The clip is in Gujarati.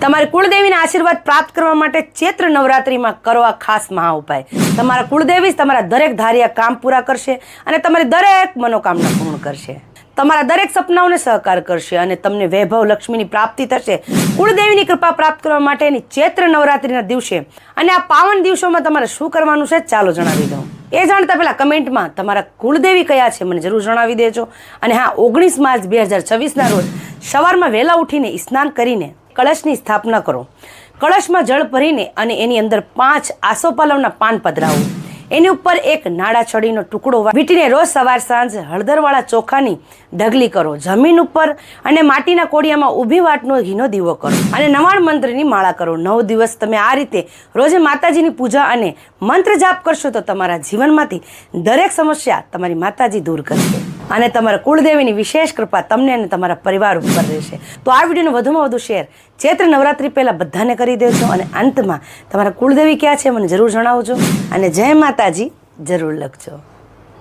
તમારે કુળદેવીના આશીર્વાદ પ્રાપ્ત કરવા માટે ચૈત્ર નવરાત્રિમાં કરવા ખાસ મહા ઉપાય. તમારા કુળદેવી તમારા દરેક ધાર્યા કામ પૂરા કરશે અને તમારી દરેક મનોકામના પૂર્ણ કરશે. તમારા દરેક સપનાઓને સહકાર કરશે અને તમને વૈભવ લક્ષ્મીની પ્રાપ્તિ થશે. કુળદેવીની કૃપા પ્રાપ્ત કરવા માટેની ચૈત્ર નવરાત્રિના દિવસે અને આ પાવન દિવસોમાં તમારે શું કરવાનું છે ચાલો જણાવી દઉં. એ જાણતા પહેલાં કમેન્ટમાં તમારા કુળદેવી કયા છે મને જરૂર જણાવી દેજો. અને હા, 19 માર્ચ 2026ના રોજ સવારમાં વહેલા ઉઠીને સ્નાન કરીને કળશની સ્થાપના કરો. કળશમાં જળ ભરીને અને એની અંદર 5 આસોપાલવના પાન પધરાવો. એની ઉપર એક નાળા છડીનો ટુકડો વીંટીને રોજ સવાર સાંજ હળદરવાળા ચોખાની ઢગલી કરો. જમીન ઉપર અને માટીના કોડિયામાં ઊભી વાટનો ઘીનો દીવો કરો અને 99 મંત્રની માળા કરો. 9 દિવસ તમે આ રીતે રોજે માતાજીની પૂજા અને મંત્ર જાપ કરશો તો તમારા જીવનમાંથી દરેક સમસ્યા તમારી માતાજી દૂર કરશે અને તમારા કુળદેવીની વિશેષ કૃપા તમને અને તમારા પરિવાર ઉપર રહેશે. તો આ વિડીયોનો વધુમાં વધુ શેર ચૈત્ર નવરાત્રિ પહેલાં બધાને કરી દેજો અને અંતમાં તમારા કુળદેવી ક્યાં છે મને જરૂર જણાવજો અને જય માતાજી જરૂર લખજો.